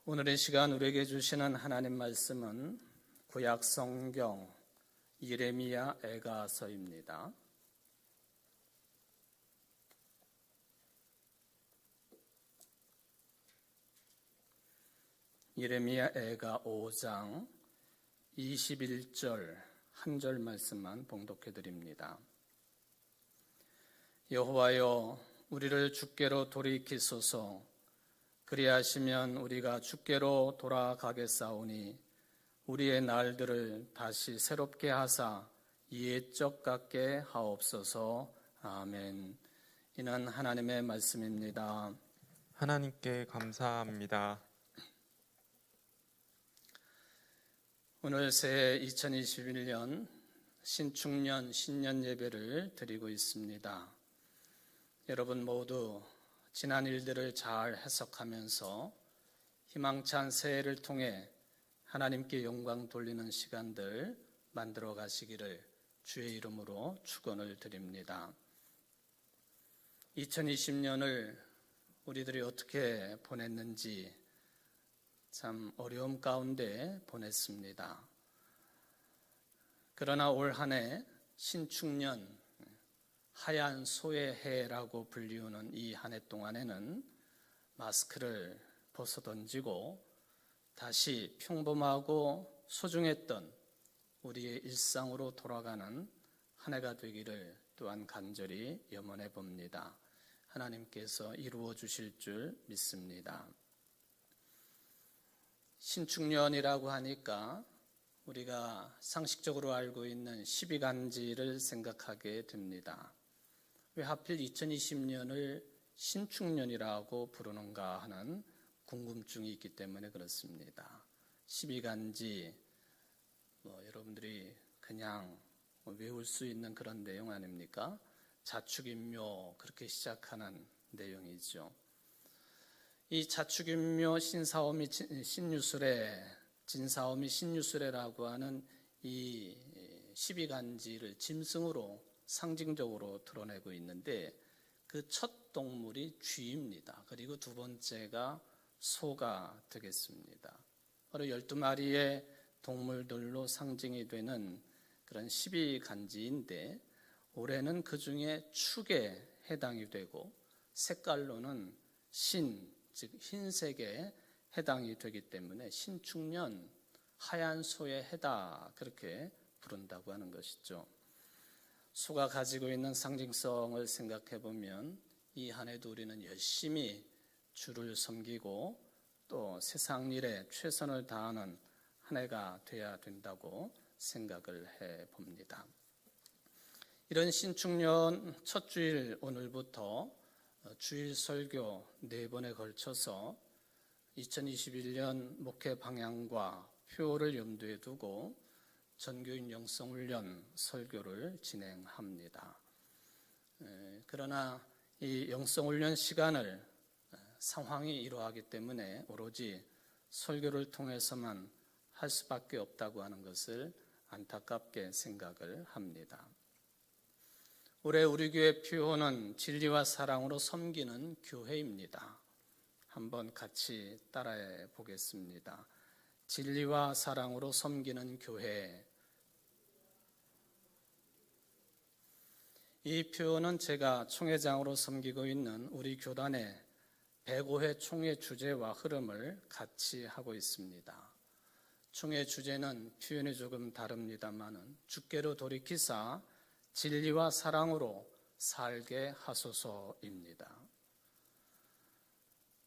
오늘의 시간 우리에게 주시는 하나님 말씀은 구약 성경 예레미야 애가서입니다. 예레미야 애가 5장 21절 한 절 말씀만 봉독해 드립니다. 여호와여, 우리를 주께로 돌이키소서. 그리하시면 우리가 주께로 돌아가겠사오니 우리의 날들을 다시 새롭게 하사 옛적 같게 하옵소서. 아멘. 이는 하나님의 말씀입니다. 하나님께 감사합니다. 오늘 새해 2021년 신축년 신년 예배를 드리고 있습니다. 여러분 모두 지난 일들을 잘 해석하면서 희망찬 새해를 통해 하나님께 영광 돌리는 시간들 만들어 가시기를 주의 이름으로 축원을 드립니다. 2020년을 우리들이 어떻게 보냈는지 참 어려움 가운데 보냈습니다. 그러나 올 한 해 신축년 하얀 소의 해라고 불리우는 이 한 해 동안에는 마스크를 벗어던지고 다시 평범하고 소중했던 우리의 일상으로 돌아가는 한 해가 되기를 또한 간절히 염원해 봅니다. 하나님께서 이루어 주실 줄 믿습니다. 신축년이라고 하니까 우리가 상식적으로 알고 있는 12간지를 생각하게 됩니다. 왜 하필 2020년을 신축년이라고 부르는가 하는 궁금증이 있기 때문에 그렇습니다. 12간지, 여러분들이 그냥 외울 수 있는 그런 내용 아닙니까? 자축인묘, 그렇게 시작하는 내용이죠. 이 자축인묘 신사오미 신유술에, 진사오미 신유술에라고 하는 이 12간지를 짐승으로 상징적으로 드러내고 있는데 그 첫 동물이 쥐입니다. 그리고 두 번째가 소가 되겠습니다. 바로 12마리의 동물들로 상징이 되는 그런 12간지인데 올해는 그 중에 축에 해당이 되고 색깔로는 즉 흰색에 해당이 되기 때문에 신축년 하얀 소의 해다 그렇게 부른다고 하는 것이죠. 소가 가지고 있는 상징성을 생각해 보면 이 한 해도 우리는 열심히 주를 섬기고 또 세상 일에 최선을 다하는 한 해가 돼야 된다고 생각을 해 봅니다. 이런 신축년 첫 주일 오늘부터 주일 설교 4번에 걸쳐서 2021년 목회 방향과 표를 염두에 두고 전교인 영성훈련 설교를 진행합니다. 그러나 이 영성훈련 시간을 상황이 이러하기 때문에 오로지 설교를 통해서만 할 수밖에 없다고 하는 것을 안타깝게 생각을 합니다. 올해 우리 교회 표어는 진리와 사랑으로 섬기는 교회입니다. 한번 같이 따라해 보겠습니다. 진리와 사랑으로 섬기는 교회. 이 표어는 제가 총회장으로 섬기고 있는 우리 교단의 105회 총회 주제와 흐름을 같이 하고 있습니다. 총회 주제는 표현이 조금 다릅니다마는 주께로 돌이키사 진리와 사랑으로 살게 하소서입니다.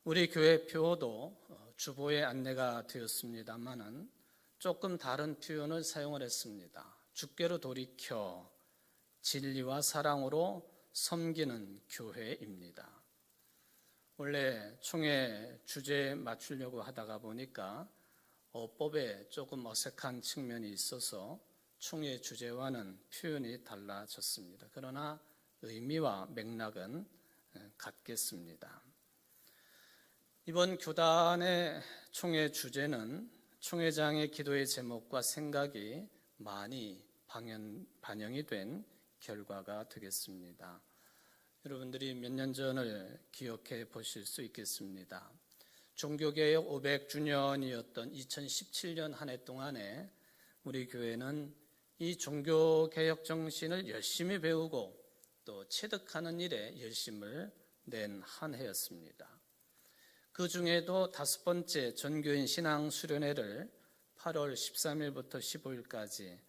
우리 교회 표어도 주보에 안내가 되었습니다마는 조금 다른 표현을 사용을 했습니다. 주께로 돌이켜 진리와 사랑으로 섬기는 교회입니다. 원래 총회 주제에 맞추려고 하다가 보니까 어법에 조금 어색한 측면이 있어서 총회 주제와는 표현이 달라졌습니다. 그러나 의미와 맥락은 같겠습니다. 이번 교단의 총회 주제는 총회장의 기도의 제목과 생각이 많이 반영이 된 결과가 되겠습니다. 여러분들이 몇 년 전을 기억해 보실 수 있겠습니다. 종교개혁 500주년이었던 2017년 한 해 동안에 우리 교회는 이 종교개혁 정신을 열심히 배우고 또 체득하는 일에 열심을 낸 한 해였습니다. 그 중에도 5번째 전교인 신앙수련회를 8월 13일부터 15일까지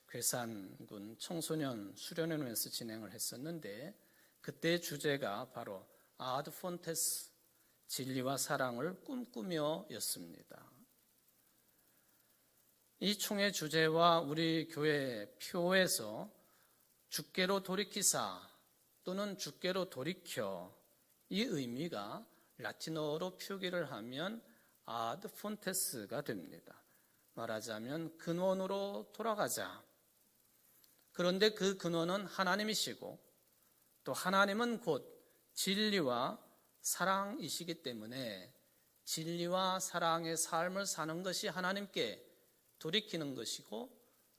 괴산군 청소년 수련회에서 진행을 했었는데 그때의 주제가 바로 아드 폰테스, 진리와 사랑을 꿈꾸며 였습니다. 이 총회 주제와 우리 교회 표에서 주께로 돌이키사 또는 주께로 돌이켜 이 의미가 라틴어로 표기를 하면 아드 폰테스가 됩니다. 말하자면 근원으로 돌아가자. 그런데 그 근원은 하나님이시고 또 하나님은 곧 진리와 사랑이시기 때문에 진리와 사랑의 삶을 사는 것이 하나님께 돌이키는 것이고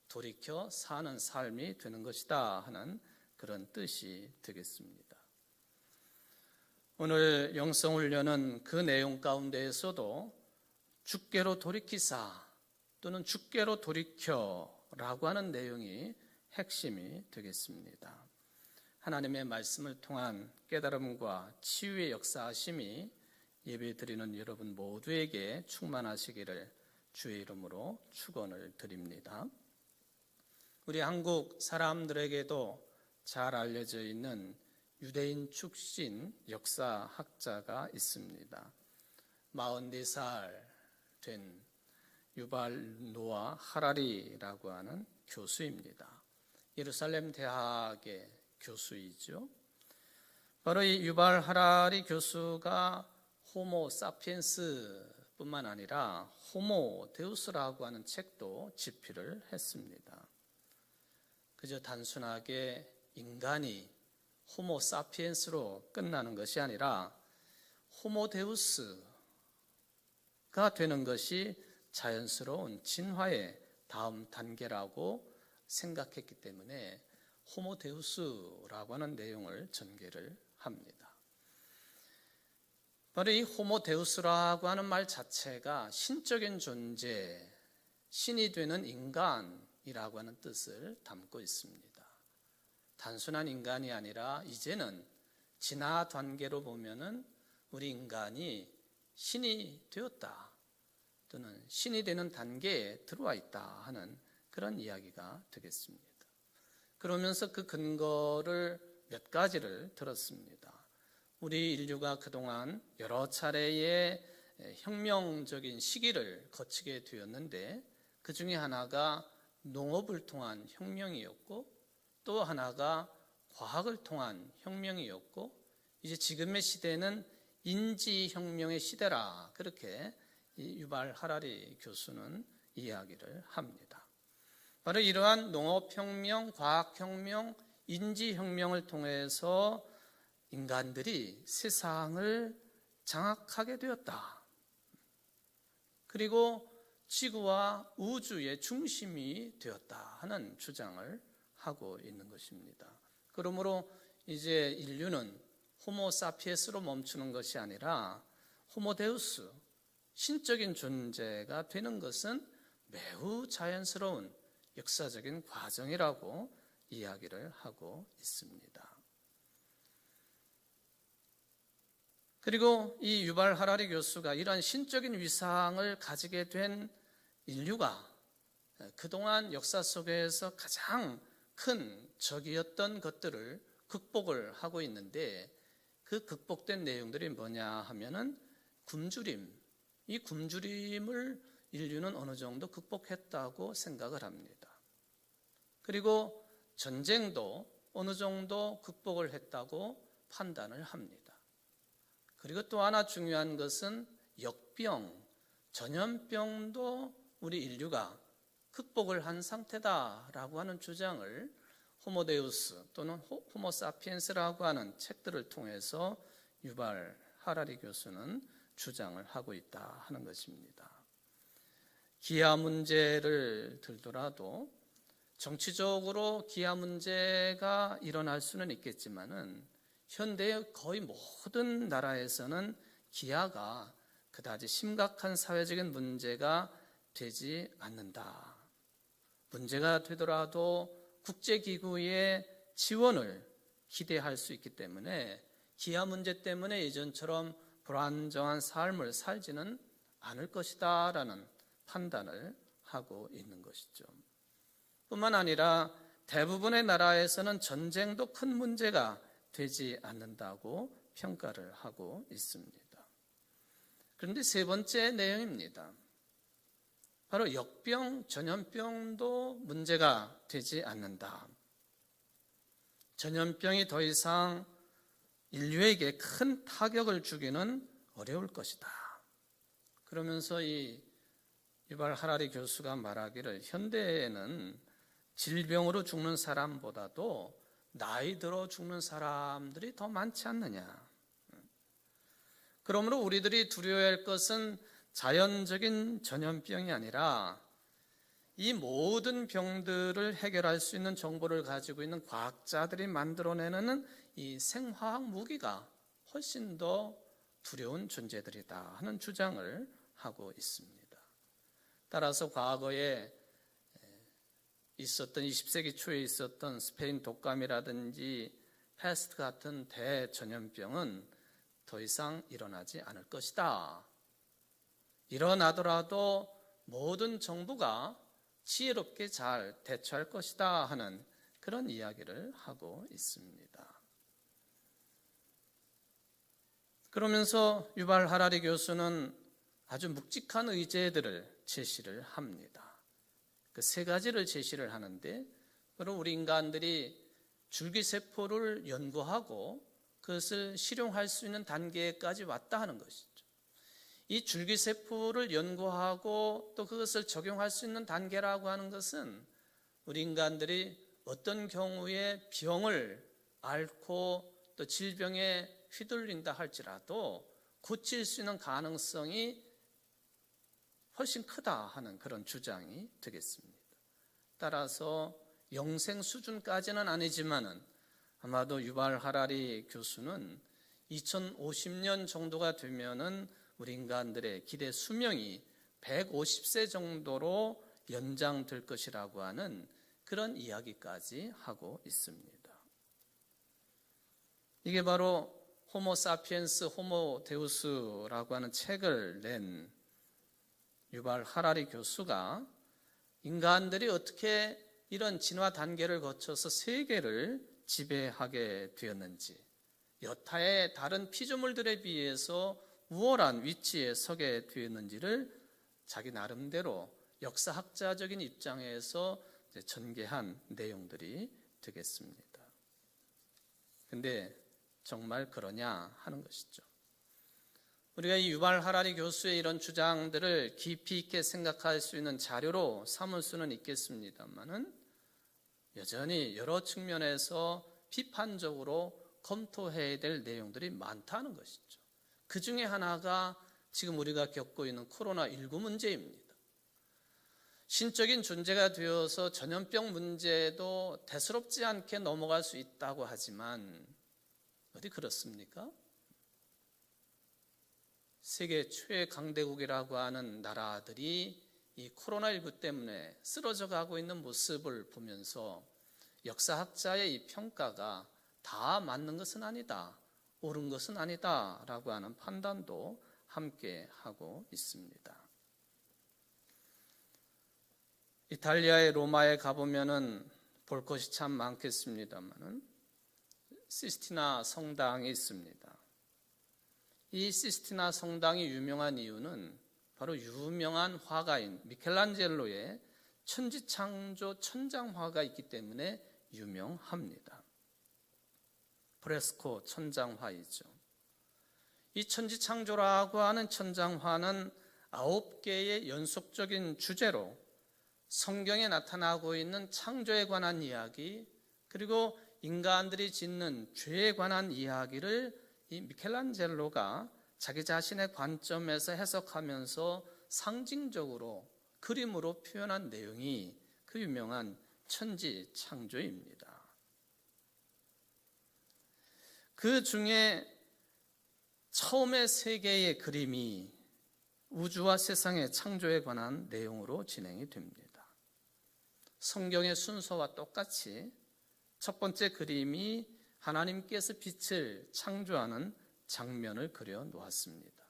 돌이켜 사는 삶이 되는 것이다 하는 그런 뜻이 되겠습니다. 오늘 영성훈련은 그 내용 가운데에서도 주께로 돌이키사 또는 주께로 돌이켜라고 하는 내용이 핵심이 되겠습니다. 하나님의 말씀을 통한 깨달음과 치유의 역사하심이 예배드리는 여러분 모두에게 충만하시기를 주의 이름으로 축원을 드립니다. 우리 한국 사람들에게도 잘 알려져 있는 유대인 출신 역사학자가 있습니다. 44살 된 유발 노아 하라리라고 하는 교수입니다. 예루살렘 대학의 교수이죠. 바로 이 유발 하라리 교수가 호모 사피엔스 뿐만 아니라 호모 데우스라고 하는 책도 집필을 했습니다. 그저 단순하게 인간이 호모 사피엔스로 끝나는 것이 아니라 호모 데우스가 되는 것이 자연스러운 진화의 다음 단계라고 생각했기 때문에 호모 데우스라고 하는 내용을 전개를 합니다. 바로 이 호모 데우스라고 하는 말 자체가 신적인 존재, 신이 되는 인간이라고 하는 뜻을 담고 있습니다. 단순한 인간이 아니라 이제는 진화 단계로 보면은 우리 인간이 신이 되었다 또는 신이 되는 단계에 들어와 있다 하는 그런 이야기가 되겠습니다. 그러면서 그 근거를 몇 가지를 들었습니다. 우리 인류가 그동안 여러 차례의 혁명적인 시기를 거치게 되었는데 그 중에 하나가 농업을 통한 혁명이었고 또 하나가 과학을 통한 혁명이었고 이제 지금의 시대는 인지혁명의 시대라 그렇게 유발 하라리 교수는 이야기를 합니다. 바로 이러한 농업혁명, 과학혁명, 인지혁명을 통해서 인간들이 세상을 장악하게 되었다. 그리고 지구와 우주의 중심이 되었다 하는 주장을 하고 있는 것입니다. 그러므로 이제 인류는 호모 사피엔스로 멈추는 것이 아니라 호모 데우스, 신적인 존재가 되는 것은 매우 자연스러운 역사적인 과정이라고 이야기를 하고 있습니다. 그리고 이 유발 하라리 교수가 이러한 신적인 위상을 가지게 된 인류가 그동안 역사 속에서 가장 큰 적이었던 것들을 극복을 하고 있는데 그 극복된 내용들이 뭐냐 하면은 굶주림, 이 굶주림을 인류는 어느 정도 극복했다고 생각을 합니다. 그리고 전쟁도 어느 정도 극복을 했다고 판단을 합니다. 그리고 또 하나 중요한 것은 역병, 전염병도 우리 인류가 극복을 한 상태다라고 하는 주장을 호모데우스 또는 호모 사피엔스라고 하는 책들을 통해서 유발 하라리 교수는 주장을 하고 있다 하는 것입니다. 기아 문제를 들더라도 정치적으로 기아 문제가 일어날 수는 있겠지만은 현대의 거의 모든 나라에서는 기아가 그다지 심각한 사회적인 문제가 되지 않는다. 문제가 되더라도 국제기구의 지원을 기대할 수 있기 때문에 기아 문제 때문에 예전처럼 불안정한 삶을 살지는 않을 것이다 라는 판단을 하고 있는 것이죠. 뿐만 아니라 대부분의 나라에서는 전쟁도 큰 문제가 되지 않는다고 평가를 하고 있습니다. 그런데 세 번째 내용입니다. 바로 역병, 전염병도 문제가 되지 않는다. 전염병이 더 이상 인류에게 큰 타격을 주기는 어려울 것이다. 그러면서 이 유발 하라리 교수가 말하기를 현대에는 질병으로 죽는 사람보다도 나이 들어 죽는 사람들이 더 많지 않느냐. 그러므로 우리들이 두려워할 것은 자연적인 전염병이 아니라 이 모든 병들을 해결할 수 있는 정보를 가지고 있는 과학자들이 만들어내는 이 생화학 무기가 훨씬 더 두려운 존재들이다 하는 주장을 하고 있습니다. 따라서 과거에 있었던 20세기 초에 있었던 스페인 독감이라든지 패스트 같은 대전염병은 더 이상 일어나지 않을 것이다. 일어나더라도 모든 정부가 지혜롭게 잘 대처할 것이다 하는 그런 이야기를 하고 있습니다. 그러면서 유발 하라리 교수는 아주 묵직한 의제들을 제시를 합니다. 그 세 가지를 제시를 하는데 바로 우리 인간들이 줄기세포를 연구하고 그것을 실용할 수 있는 단계까지 왔다 하는 것이죠. 이 줄기세포를 연구하고 또 그것을 적용할 수 있는 단계라고 하는 것은 우리 인간들이 어떤 경우에 병을 앓고 또 질병에 휘둘린다 할지라도 고칠 수 있는 가능성이 훨씬 크다 하는 그런 주장이 되겠습니다. 따라서 영생 수준까지는 아니지만은 아마도 유발 하라리 교수는 2050년 정도가 되면은 우리 인간들의 기대 수명이 150세 정도로 연장될 것이라고 하는 그런 이야기까지 하고 있습니다. 이게 바로 호모 사피엔스 호모 데우스라고 하는 책을 낸 유발 하라리 교수가 인간들이 어떻게 이런 진화 단계를 거쳐서 세계를 지배하게 되었는지, 여타의 다른 피조물들에 비해서 우월한 위치에 서게 되었는지를 자기 나름대로 역사학자적인 입장에서 전개한 내용들이 되겠습니다. 근데 정말 그러냐 하는 것이죠. 우리가 이 유발 하라리 교수의 이런 주장들을 깊이 있게 생각할 수 있는 자료로 삼을 수는 있겠습니다만은 여전히 여러 측면에서 비판적으로 검토해야 될 내용들이 많다는 것이죠. 그 중에 하나가 지금 우리가 겪고 있는 코로나19 문제입니다. 신적인 존재가 되어서 전염병 문제도 대수롭지 않게 넘어갈 수 있다고 하지만 어디 그렇습니까? 세계 최강대국이라고 하는 나라들이 이 코로나19 때문에 쓰러져 가고 있는 모습을 보면서 역사학자의 이 평가가 다 맞는 것은 아니다, 옳은 것은 아니다 라고 하는 판단도 함께 하고 있습니다. 이탈리아의 로마에 가보면은 볼 것이 참 많겠습니다만은 시스티나 성당이 있습니다. 이 시스티나 성당이 유명한 이유는 바로 유명한 화가인 미켈란젤로의 천지창조 천장화가 있기 때문에 유명합니다. 프레스코 천장화이죠. 이 천지창조라고 하는 천장화는 9개의 연속적인 주제로 성경에 나타나고 있는 창조에 관한 이야기, 그리고 인간들이 짓는 죄에 관한 이야기를 이 미켈란젤로가 자기 자신의 관점에서 해석하면서 상징적으로 그림으로 표현한 내용이 그 유명한 천지창조입니다. 그 중에 처음에 세 개의 그림이 우주와 세상의 창조에 관한 내용으로 진행이 됩니다. 성경의 순서와 똑같이 첫 번째 그림이 하나님께서 빛을 창조하는 장면을 그려 놓았습니다.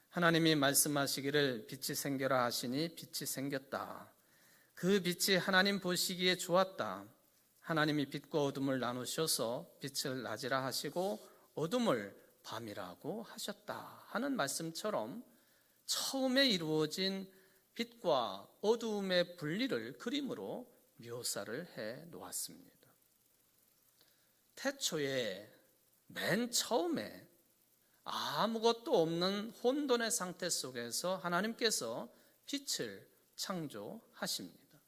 하나님이 말씀하시기를 빛이 생겨라 하시니 빛이 생겼다. 그 빛이 하나님 보시기에 좋았다. 하나님이 빛과 어둠을 나누셔서 빛을 낮이라 하시고 어둠을 밤이라고 하셨다 하는 말씀처럼 처음에 이루어진 빛과 어두움의 분리를 그림으로 묘사를 해 놓았습니다. 태초에 맨 처음에 아무것도 없는 혼돈의 상태 속에서 하나님께서 빛을 창조하십니다.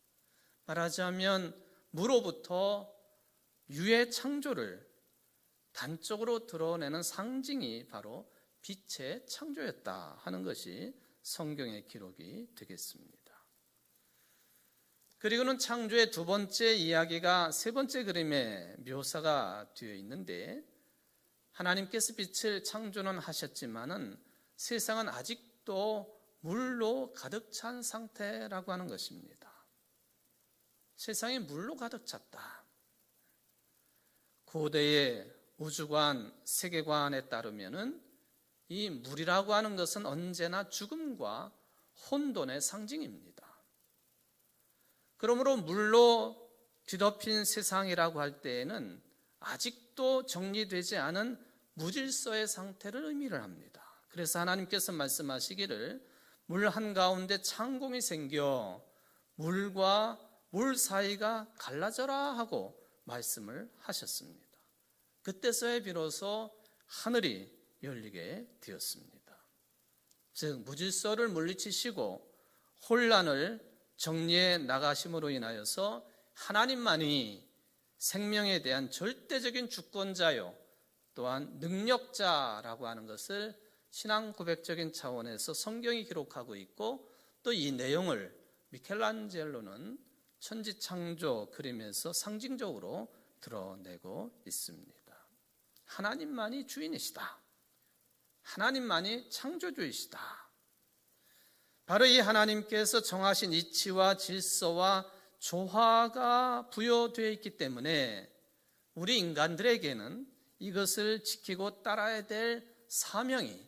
말하자면 무로부터 유의 창조를 단적으로 드러내는 상징이 바로 빛의 창조였다 하는 것이 성경의 기록이 되겠습니다. 그리고는 창조의 두 번째 이야기가 세 번째 그림에 묘사가 되어 있는데, 하나님께서 빛을 창조는 하셨지만은 세상은 아직도 물로 가득 찬 상태라고 하는 것입니다. 세상이 물로 가득 찼다. 고대의 우주관, 세계관에 따르면은 이 물이라고 하는 것은 언제나 죽음과 혼돈의 상징입니다. 그러므로 물로 뒤덮인 세상이라고 할 때에는 아직도 정리되지 않은 무질서의 상태를 의미를 합니다. 그래서 하나님께서 말씀하시기를 물 한가운데 창공이 생겨 물과 물 사이가 갈라져라 하고 말씀을 하셨습니다. 그때서야 비로소 하늘이 열리게 되었습니다. 즉 무질서를 물리치시고 혼란을 정리해 나가심으로 인하여서 하나님만이 생명에 대한 절대적인 주권자요 또한 능력자라고 하는 것을 신앙 고백적인 차원에서 성경이 기록하고 있고, 또 이 내용을 미켈란젤로는 천지창조 그림에서 상징적으로 드러내고 있습니다. 하나님만이 주인이시다. 하나님만이 창조주이시다. 바로 이 하나님께서 정하신 이치와 질서와 조화가 부여되어 있기 때문에 우리 인간들에게는 이것을 지키고 따라야 될 사명이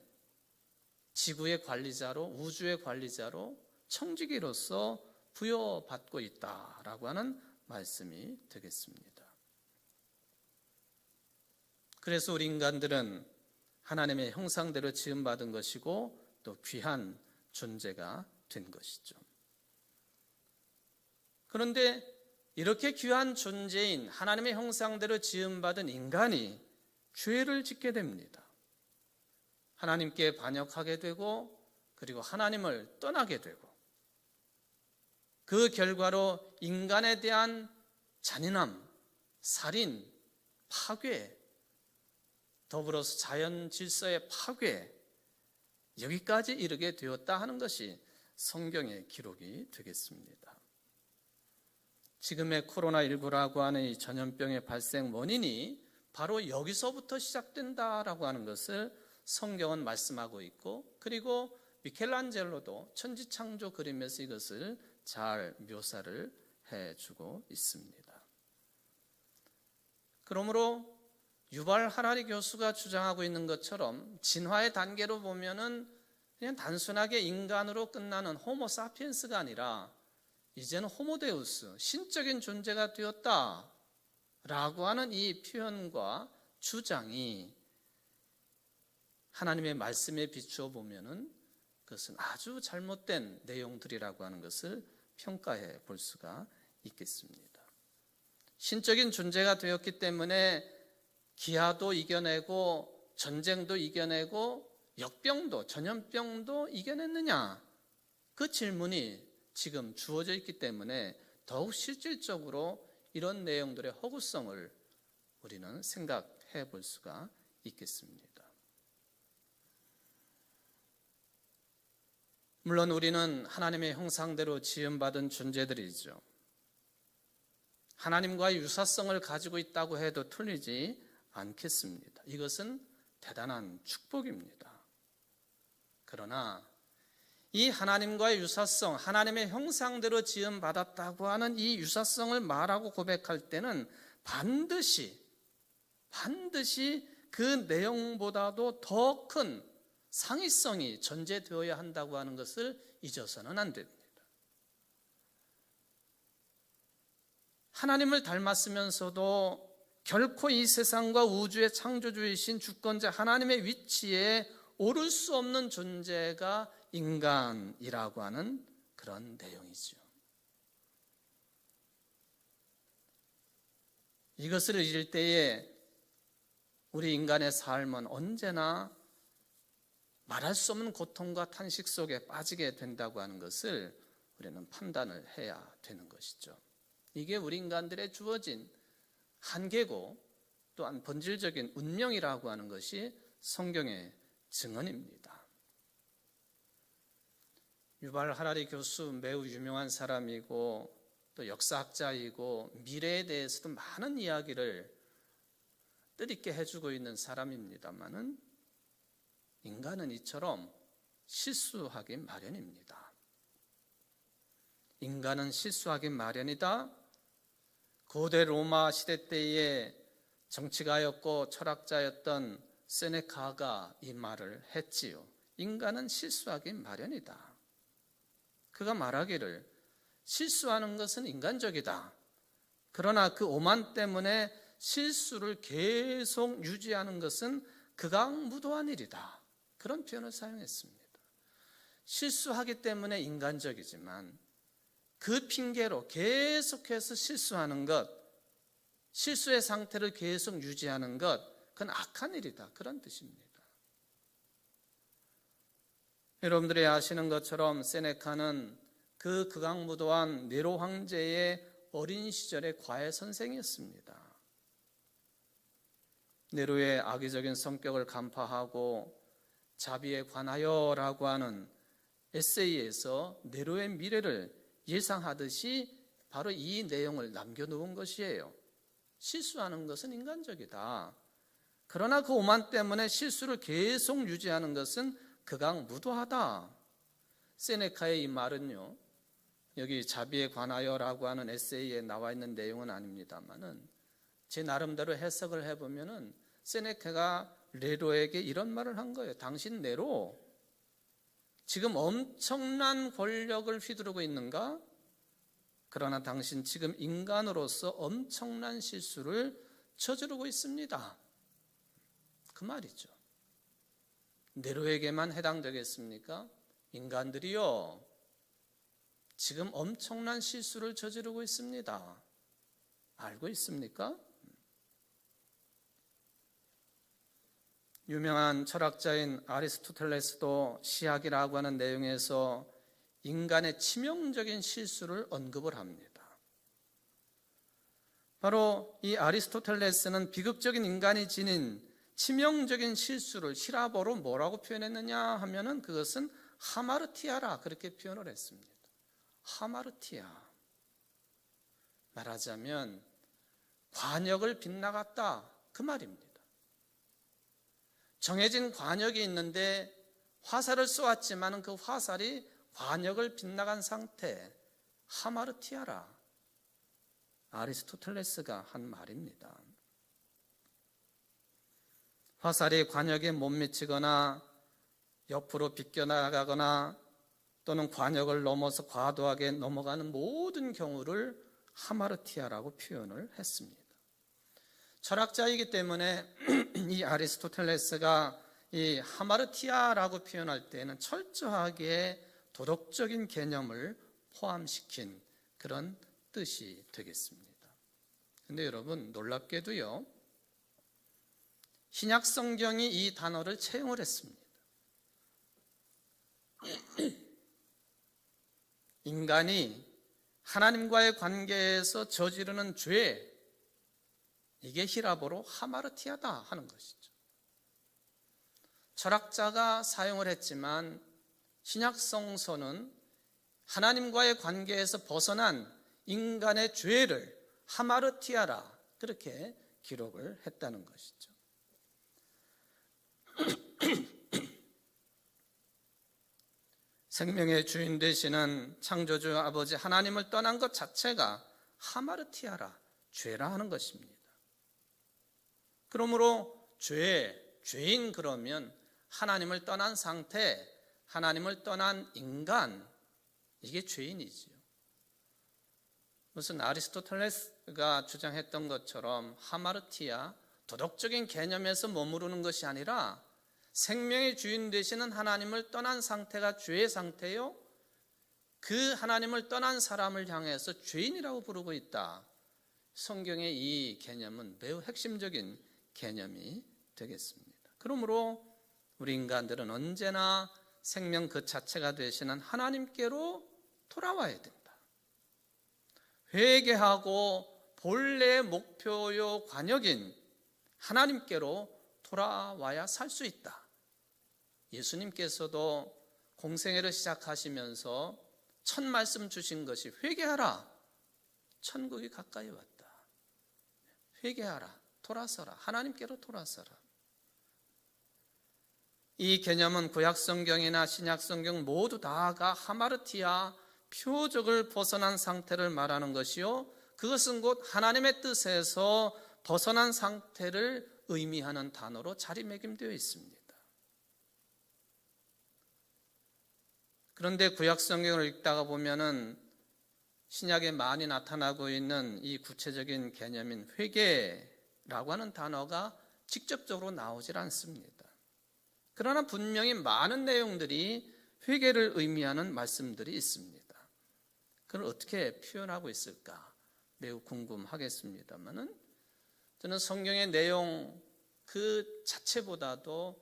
지구의 관리자로, 우주의 관리자로, 청지기로서 부여받고 있다라고 하는 말씀이 되겠습니다. 그래서 우리 인간들은 하나님의 형상대로 지음받은 것이고 또 귀한 존재가 된 것이죠. 그런데 이렇게 귀한 존재인 하나님의 형상대로 지음받은 인간이 죄를 짓게 됩니다. 하나님께 반역하게 되고 그리고 하나님을 떠나게 되고, 그 결과로 인간에 대한 잔인함, 살인, 파괴, 더불어서 자연 질서의 파괴, 여기까지 이르게 되었다 하는 것이 성경의 기록이 되겠습니다. 지금의 코로나19라고 하는 이 전염병의 발생 원인이 바로 여기서부터 시작된다라고 하는 것을 성경은 말씀하고 있고, 그리고 미켈란젤로도 천지창조 그림에서 이것을 잘 묘사를 해주고 있습니다. 그러므로 유발 하라리 교수가 주장하고 있는 것처럼 진화의 단계로 보면은 그냥 단순하게 인간으로 끝나는 호모 사피엔스가 아니라 이제는 호모데우스, 신적인 존재가 되었다라고 하는 이 표현과 주장이 하나님의 말씀에 비추어 보면은 그것은 아주 잘못된 내용들이라고 하는 것을 평가해 볼 수가 있겠습니다. 신적인 존재가 되었기 때문에 기아도 이겨내고 전쟁도 이겨내고 역병도 전염병도 이겨냈느냐? 그 질문이 지금 주어져 있기 때문에 더욱 실질적으로 이런 내용들의 허구성을 우리는 생각해 볼 수가 있겠습니다. 물론 우리는 하나님의 형상대로 지음받은 존재들이죠. 하나님과의 유사성을 가지고 있다고 해도 틀리지 않겠습니다. 이것은 대단한 축복입니다. 그러나 이 하나님과의 유사성, 하나님의 형상대로 지음받았다고 하는 이 유사성을 말하고 고백할 때는 반드시 그 내용보다도 더 큰 상위성이 전제되어야 한다고 하는 것을 잊어서는 안 됩니다. 하나님을 닮았으면서도 결코 이 세상과 우주의 창조주이신 주권자 하나님의 위치에 오를 수 없는 존재가 인간이라고 하는 그런 내용이죠. 이것을 잊을 때에 우리 인간의 삶은 언제나 말할 수 없는 고통과 탄식 속에 빠지게 된다고 하는 것을 우리는 판단을 해야 되는 것이죠. 이게 우리 인간들의 주어진 한계고 또한 본질적인 운명이라고 하는 것이 성경의 증언입니다. 유발 하라리 교수, 매우 유명한 사람이고 또 역사학자이고 미래에 대해서도 많은 이야기를 뜻있게 해주고 있는 사람입니다만은 인간은 이처럼 실수하기 마련입니다. 인간은 실수하기 마련이다. 고대 로마 시대 때의 정치가였고 철학자였던 세네카가 이 말을 했지요. 인간은 실수하기 마련이다. 그가 말하기를 실수하는 것은 인간적이다. 그러나 그 오만 때문에 실수를 계속 유지하는 것은 극악무도한 일이다. 그런 표현을 사용했습니다. 실수하기 때문에 인간적이지만 그 핑계로 계속해서 실수하는 것, 실수의 상태를 계속 유지하는 것, 그건 악한 일이다. 그런 뜻입니다. 여러분들이 아시는 것처럼 세네카는 그 극악무도한 네로 황제의 어린 시절의 과외 선생이었습니다. 네로의 악의적인 성격을 간파하고 자비에 관하여라고 하는 에세이에서 네로의 미래를 예상하듯이 바로 이 내용을 남겨놓은 것이에요. 실수하는 것은 인간적이다. 그러나 그 오만 때문에 실수를 계속 유지하는 것은 극악무도하다. 세네카의 이 말은요, 여기 자비에 관하여라고 하는 에세이에 나와 있는 내용은 아닙니다만은 제 나름대로 해석을 해보면은 세네카가 네로에게 이런 말을 한 거예요. 당신 네로, 지금 엄청난 권력을 휘두르고 있는가? 그러나 당신 지금 인간으로서 엄청난 실수를 저지르고 있습니다. 그 말이죠. 네로에게만 해당되겠습니까? 인간들이요, 지금 엄청난 실수를 저지르고 있습니다. 알고 있습니까? 유명한 철학자인 아리스토텔레스도 시학이라고 하는 내용에서 인간의 치명적인 실수를 언급을 합니다. 바로 이 아리스토텔레스는 비극적인 인간이 지닌 치명적인 실수를 히라보로 뭐라고 표현했느냐 하면은 그것은 하마르티아라 그렇게 표현을 했습니다. 하마르티아. 말하자면 관역을 빗나갔다 그 말입니다. 정해진 관역이 있는데 화살을 쏘았지만 그 화살이 관역을 빗나간 상태, 하마르티아라. 아리스토텔레스가 한 말입니다. 화살이 관역에 못 미치거나 옆으로 비껴나가거나 또는 관역을 넘어서 과도하게 넘어가는 모든 경우를 하마르티아라고 표현을 했습니다. 철학자이기 때문에 이 아리스토텔레스가 이 하마르티아라고 표현할 때는 철저하게 도덕적인 개념을 포함시킨 그런 뜻이 되겠습니다. 그런데 여러분 놀랍게도요, 신약 성경이 이 단어를 채용을 했습니다. 인간이 하나님과의 관계에서 저지르는 죄, 이게 히라보로 하마르티아다 하는 것이죠. 철학자가 사용을 했지만 신약 성서는 하나님과의 관계에서 벗어난 인간의 죄를 하마르티아라 그렇게 기록을 했다는 것이죠. 생명의 주인 되시는 창조주 아버지 하나님을 떠난 것 자체가 하마르티아라, 죄라 하는 것입니다. 그러므로 죄인 그러면 하나님을 떠난 상태, 하나님을 떠난 인간, 이게 죄인이지요. 무슨 아리스토텔레스가 주장했던 것처럼 하마르티아, 도덕적인 개념에서 머무르는 것이 아니라 생명의 주인 되시는 하나님을 떠난 상태가 죄의 상태요, 그 하나님을 떠난 사람을 향해서 죄인이라고 부르고 있다. 성경의 이 개념은 매우 핵심적인 개념이 되겠습니다. 그러므로 우리 인간들은 언제나 생명 그 자체가 되시는 하나님께로 돌아와야 된다. 회개하고 본래의 목표요 관역인 하나님께로 돌아와야 살 수 있다. 예수님께서도 공생애를 시작하시면서 첫 말씀 주신 것이 회개하라, 천국이 가까이 왔다. 회개하라, 돌아서라, 하나님께로 돌아서라. 이 개념은 구약성경이나 신약성경 모두 다가 하마르티아, 표적을 벗어난 상태를 말하는 것이요, 그것은 곧 하나님의 뜻에서 벗어난 상태를 의미하는 단어로 자리매김되어 있습니다. 그런데 구약성경을 읽다가 보면은 신약에 많이 나타나고 있는 이 구체적인 개념인 회개라고 하는 단어가 직접적으로 나오질 않습니다. 그러나 분명히 많은 내용들이 회개를 의미하는 말씀들이 있습니다. 그걸 어떻게 표현하고 있을까 매우 궁금하겠습니다만은, 저는 성경의 내용 그 자체보다도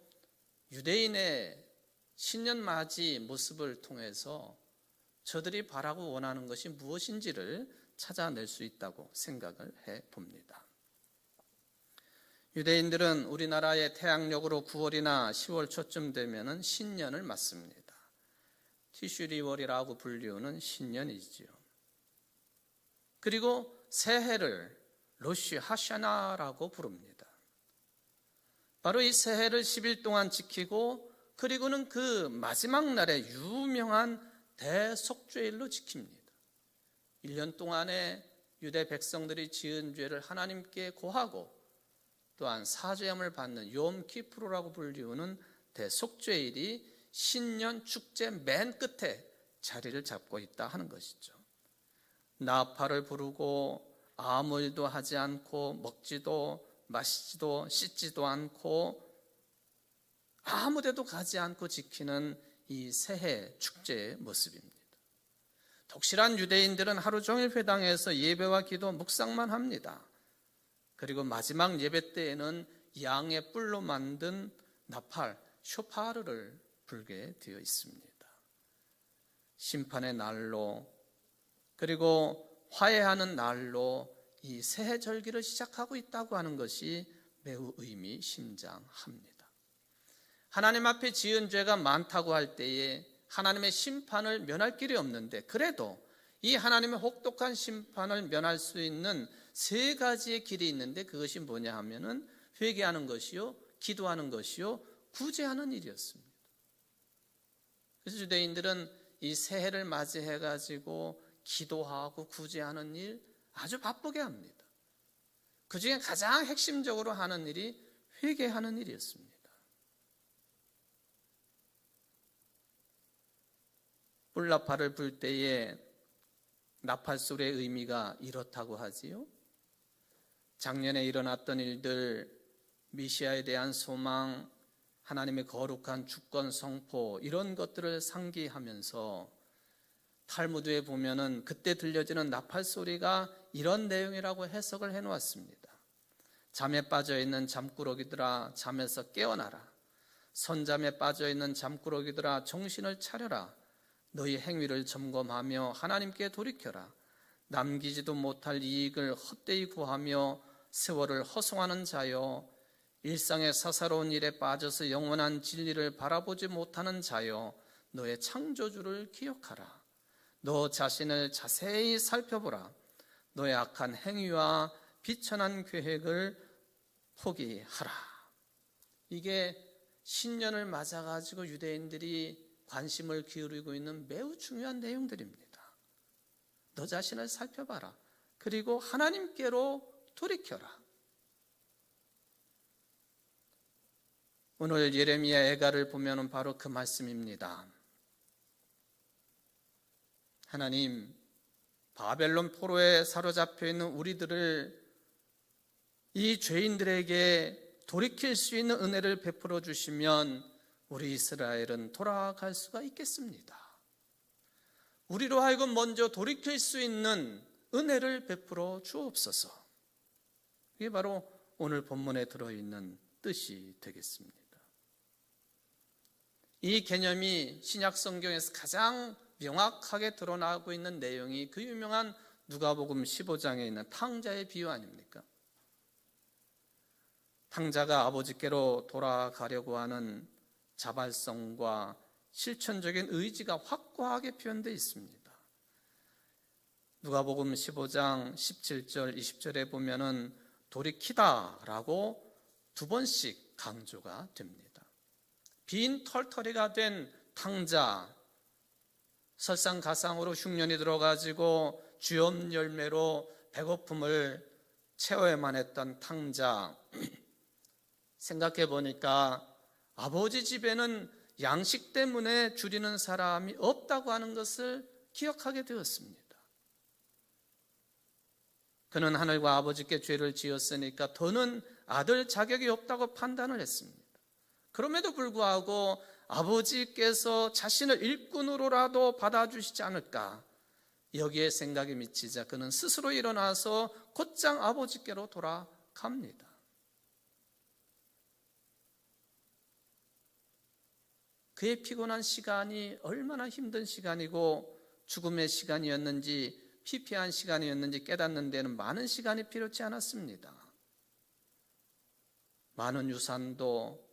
유대인의 신년맞이 모습을 통해서 저들이 바라고 원하는 것이 무엇인지를 찾아낼 수 있다고 생각을 해봅니다. 유대인들은 우리나라의 태양력으로 9월이나 10월 초쯤 되면 신년을 맞습니다. 티슈리월이라고 불리우는 신년이지요. 그리고 새해를 로시 하샤나라고 부릅니다. 바로 이 새해를 10일 동안 지키고, 그리고는 그 마지막 날에 유명한 대속죄일로 지킵니다. 1년 동안에 유대 백성들이 지은 죄를 하나님께 고하고, 또한 사죄함을 받는 욤키프루라고 불리우는 대속죄일이 신년 축제 맨 끝에 자리를 잡고 있다 하는 것이죠. 나팔을 부르고 아무 일도 하지 않고 먹지도 마시지도 씻지도 않고 아무 데도 가지 않고 지키는 이 새해 축제의 모습입니다. 독실한 유대인들은 하루 종일 회당에서 예배와 기도, 묵상만 합니다. 그리고 마지막 예배 때에는 양의 뿔로 만든 나팔, 쇼파르를 불게 되어 있습니다. 심판의 날로, 그리고 화해하는 날로 이 새해 절기를 시작하고 있다고 하는 것이 매우 의미심장합니다. 하나님 앞에 지은 죄가 많다고 할 때에 하나님의 심판을 면할 길이 없는데, 그래도 이 하나님의 혹독한 심판을 면할 수 있는 세 가지의 길이 있는데, 그것이 뭐냐 하면은 회개하는 것이요, 기도하는 것이요, 구제하는 일이었습니다. 그래서 유대인들은 이 새해를 맞이해 가지고 기도하고 구제하는 일 아주 바쁘게 합니다. 그 중에 가장 핵심적으로 하는 일이 회개하는 일이었습니다. 뿔나팔을 불 때에 나팔 소리의 의미가 이렇다고 하지요. 작년에 일어났던 일들, 메시아에 대한 소망, 하나님의 거룩한 주권 선포, 이런 것들을 상기하면서 탈무드에 보면은 그때 들려지는 나팔 소리가 이런 내용이라고 해석을 해놓았습니다. 잠에 빠져있는 잠꾸러기들아 잠에서 깨어나라. 선잠에 빠져있는 잠꾸러기들아 정신을 차려라. 너희 행위를 점검하며 하나님께 돌이켜라. 남기지도 못할 이익을 헛되이 구하며 세월을 허송하는 자여, 일상의 사사로운 일에 빠져서 영원한 진리를 바라보지 못하는 자여, 너의 창조주를 기억하라. 너 자신을 자세히 살펴보라. 너의 악한 행위와 비천한 계획을 포기하라. 이게 신년을 맞아가지고 유대인들이 관심을 기울이고 있는 매우 중요한 내용들입니다. 너 자신을 살펴봐라. 그리고 하나님께로 돌이켜라. 오늘 예레미야 애가를 보면 바로 그 말씀입니다. 하나님, 바벨론 포로에 사로잡혀 있는 우리들을 이 죄인들에게 돌이킬 수 있는 은혜를 베풀어 주시면 우리 이스라엘은 돌아갈 수가 있겠습니다. 우리로 하여금 먼저 돌이킬 수 있는 은혜를 베풀어 주옵소서. 이게 바로 오늘 본문에 들어있는 뜻이 되겠습니다. 이 개념이 신약 성경에서 가장 명확하게 드러나고 있는 내용이 그 유명한 누가복음 15장에 있는 탕자의 비유 아닙니까? 탕자가 아버지께로 돌아가려고 하는 자발성과 실천적인 의지가 확고하게 표현되어 있습니다. 누가복음 15장 17절 20절에 보면은 돌이키다라고 2번씩 강조가 됩니다. 빈 털터리가 된 탕자, 설상가상으로 흉년이 들어가지고 주염 열매로 배고픔을 채워야만 했던 탕자, 생각해 보니까 아버지 집에는 양식 때문에 줄이는 사람이 없다고 하는 것을 기억하게 되었습니다. 그는 하늘과 아버지께 죄를 지었으니까 더는 아들 자격이 없다고 판단을 했습니다. 그럼에도 불구하고 아버지께서 자신을 일꾼으로라도 받아주시지 않을까, 여기에 생각이 미치자 그는 스스로 일어나서 곧장 아버지께로 돌아갑니다. 그의 피곤한 시간이 얼마나 힘든 시간이고 죽음의 시간이었는지 피폐한 시간이었는지 깨닫는 데는 많은 시간이 필요치 않았습니다. 많은 유산도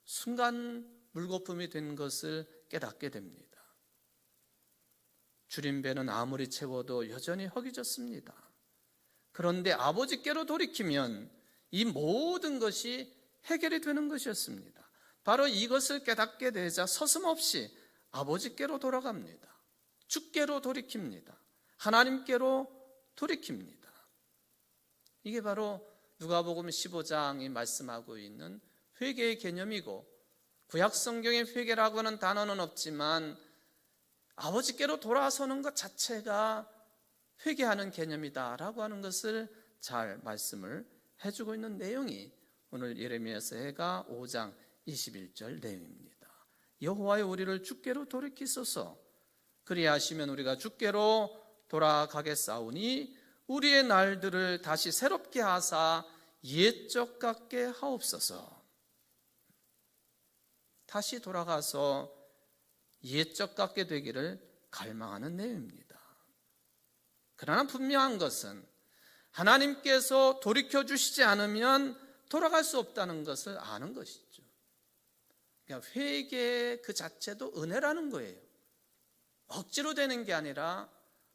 순간 물거품이 된 것을 깨닫게 됩니다. 줄인 배는 아무리 채워도 여전히 허기졌습니다. 그런데 아버지께로 돌이키면 이 모든 것이 해결이 되는 것이었습니다. 바로 이것을 깨닫게 되자 서슴없이 아버지께로 돌아갑니다. 주께로 돌이킵니다. 하나님께로 돌이킵니다. 이게 바로 누가복음 15장이 말씀하고 있는 회개의 개념이고, 구약 성경에 회개라고 하는 단어는 없지만 아버지께로 돌아서는 것 자체가 회개하는 개념이다라고 하는 것을 잘 말씀을 해주고 있는 내용이 오늘 예레미야서 해가 5장 21절 내용입니다. 여호와여 우리를 주께로 돌이키소서. 그리하시면 우리가 주께로 돌아가겠사오니 우리의 날들을 다시 새롭게 하사 옛적 같게 하옵소서. 다시 돌아가서 옛적 같게 되기를 갈망하는 내용입니다. 그러나 분명한 것은 하나님께서 돌이켜 주시지 않으면 돌아갈 수 없다는 것을 아는 것이죠. 그러니까 회개 그 자체도 은혜라는 거예요. 억지로 되는 게 아니라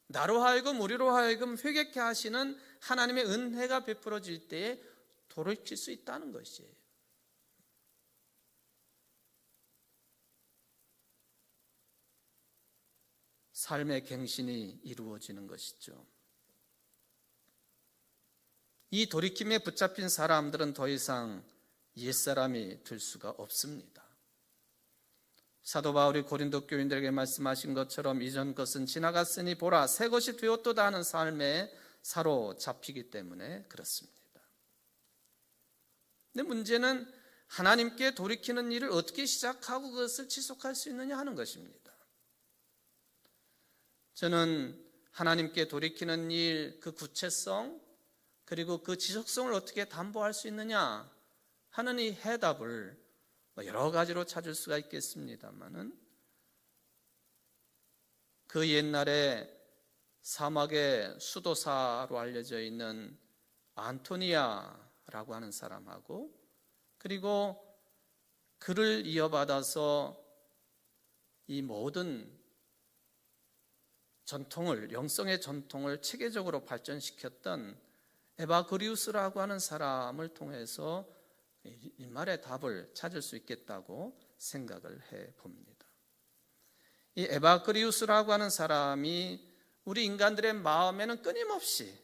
나로 하여금 우리로 하여금 회개케 하시는 하나님의 은혜가 베풀어질 때에 돌이킬 수 있다는 것이에요. 삶의 갱신이 이루어지는 것이죠. 이 돌이킴에 붙잡힌 사람들은 더 이상 옛사람이 될 수가 없습니다. 사도 바울이 고린도 교인들에게 말씀하신 것처럼 이전 것은 지나갔으니 보라 새 것이 되었도다 하는 삶에 사로잡히기 때문에 그렇습니다. 근데 문제는 하나님께 돌이키는 일을 어떻게 시작하고 그것을 지속할 수 있느냐 하는 것입니다. 저는 하나님께 돌이키는 일, 그 구체성, 그리고 그 지속성을 어떻게 담보할 수 있느냐 하는 이 해답을 여러 가지로 찾을 수가 있겠습니다만은, 그 옛날에 사막의 수도사로 알려져 있는 안토니아라고 하는 사람하고, 그리고 그를 이어받아서 이 모든 전통을, 영성의 전통을 체계적으로 발전시켰던 에바그리우스라고 하는 사람을 통해서 이 말의 답을 찾을 수 있겠다고 생각을 해 봅니다. 이 에바그리우스라고 하는 사람이 우리 인간들의 마음에는 끊임없이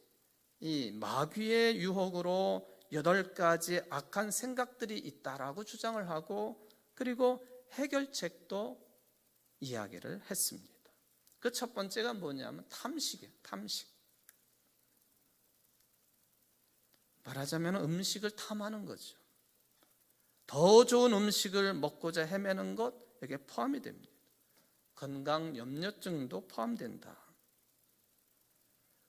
이 마귀의 유혹으로 8가지 악한 생각들이 있다라고 주장을 하고, 그리고 해결책도 이야기를 했습니다. 그 첫 번째가 뭐냐면 탐식이에요. 탐식. 말하자면 음식을 탐하는 거죠. 더 좋은 음식을 먹고자 헤매는 것, 여기에 포함이 됩니다. 건강 염려증도 포함된다.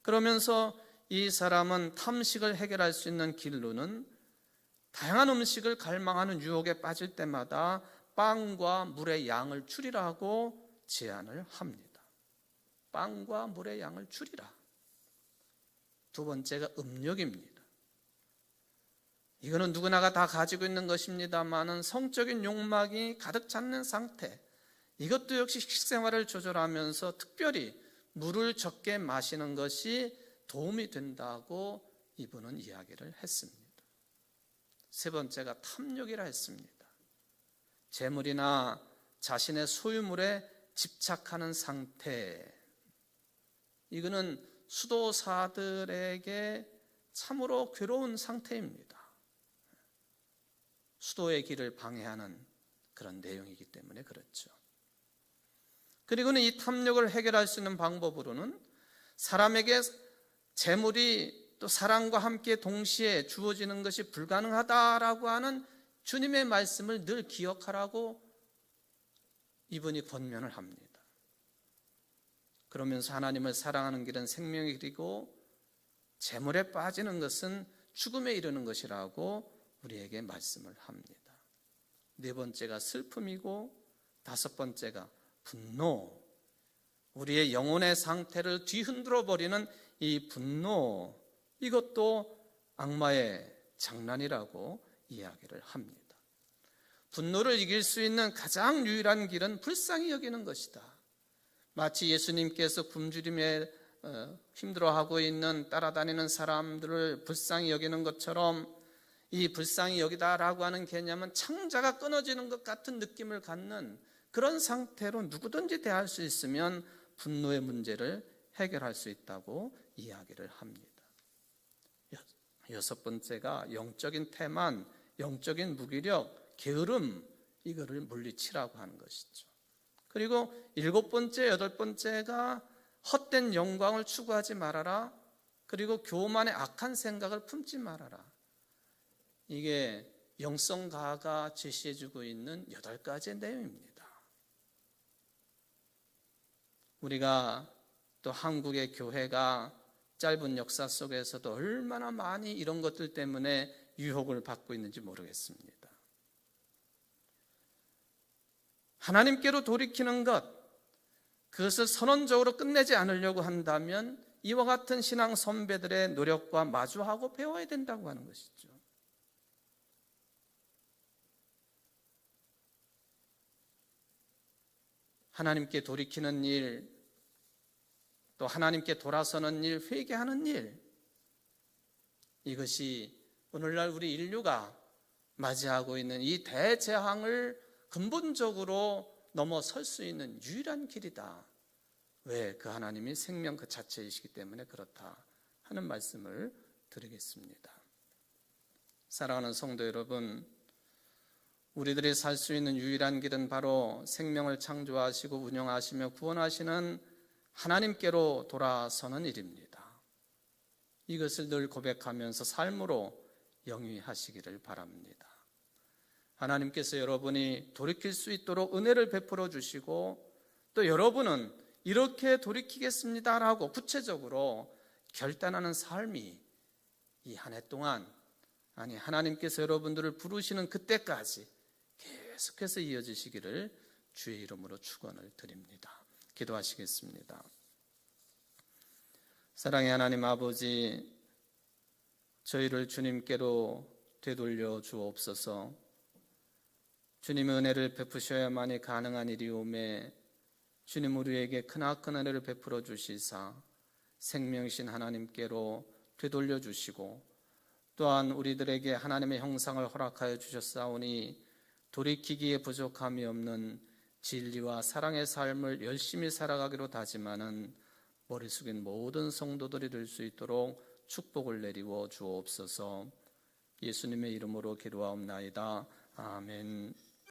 그러면서 이 사람은 탐식을 해결할 수 있는 길로는 다양한 음식을 갈망하는 유혹에 빠질 때마다 빵과 물의 양을 줄이라고 제안을 합니다. 빵과 물의 양을 줄이라. 두 번째가 음욕입니다. 이거는 누구나가 다 가지고 있는 것입니다만은 성적인 욕망이 가득 찼는 상태, 이것도 역시 식생활을 조절하면서 특별히 물을 적게 마시는 것이 도움이 된다고 이분은 이야기를 했습니다. 세 번째가 탐욕이라 했습니다. 재물이나 자신의 소유물에 집착하는 상태, 이거는 수도사들에게 참으로 괴로운 상태입니다. 수도의 길을 방해하는 그런 내용이기 때문에 그렇죠. 그리고는 이 탐욕을 해결할 수 있는 방법으로는 사람에게 재물이 또 사랑과 함께 동시에 주어지는 것이 불가능하다라고 하는 주님의 말씀을 늘 기억하라고 이분이 권면을 합니다. 그러면서 하나님을 사랑하는 길은 생명의 길이고 재물에 빠지는 것은 죽음에 이르는 것이라고 우리에게 말씀을 합니다. 네 번째가 슬픔이고, 다섯 번째가 분노, 우리의 영혼의 상태를 뒤흔들어 버리는 이 분노, 이것도 악마의 장난이라고 이야기를 합니다. 분노를 이길 수 있는 가장 유일한 길은 불쌍히 여기는 것이다. 마치 예수님께서 굶주림에 힘들어하고 있는 따라다니는 사람들을 불쌍히 여기는 것처럼, 이 불쌍히 여기다라고 하는 개념은 창자가 끊어지는 것 같은 느낌을 갖는 그런 상태로 누구든지 대할 수 있으면 분노의 문제를 해결할 수 있다고 이야기를 합니다. 여섯 번째가 영적인 태만, 영적인 무기력, 게으름, 이거를 물리치라고 하는 것이죠. 그리고 일곱 번째, 여덟 번째가 헛된 영광을 추구하지 말아라. 그리고 교만의 악한 생각을 품지 말아라. 이게 영성가가 제시해주고 있는 8가지의 내용입니다. 우리가 또 한국의 교회가 짧은 역사 속에서도 얼마나 많이 이런 것들 때문에 유혹을 받고 있는지 모르겠습니다. 하나님께로 돌이키는 것, 그것을 선언적으로 끝내지 않으려고 한다면 이와 같은 신앙 선배들의 노력과 마주하고 배워야 된다고 하는 것이죠. 하나님께 돌이키는 일, 또 하나님께 돌아서는 일, 회개하는 일, 이것이 오늘날 우리 인류가 맞이하고 있는 이 대재앙을 근본적으로 넘어설 수 있는 유일한 길이다. 왜? 그 하나님이 생명 그 자체이시기 때문에 그렇다 하는 말씀을 드리겠습니다. 사랑하는 성도 여러분, 우리들이 살 수 있는 유일한 길은 바로 생명을 창조하시고 운영하시며 구원하시는 하나님께로 돌아서는 일입니다. 이것을 늘 고백하면서 삶으로 영위하시기를 바랍니다. 하나님께서 여러분이 돌이킬 수 있도록 은혜를 베풀어 주시고, 또 여러분은 이렇게 돌이키겠습니다라고 구체적으로 결단하는 삶이 이 한 해 동안, 아니 하나님께서 여러분들을 부르시는 그때까지 계속해서 이어지시기를 주의 이름으로 축원을 드립니다. 기도하시겠습니다. 사랑의 하나님 아버지, 저희를 주님께로 되돌려 주옵소서. 주님의 은혜를 베푸셔야만이 가능한 일이오매 주님 우리에게 크나큰 은혜를 베풀어 주시사 생명이신 하나님께로 되돌려 주시고, 또한 우리들에게 하나님의 형상을 허락하여 주셨사오니 돌이키기에 부족함이 없는 진리와 사랑의 삶을 열심히 살아가기로 다짐하는 머리 숙인 모든 성도들이 될 수 있도록 축복을 내리워 주옵소서. 예수님의 이름으로 기도하옵나이다. 아멘.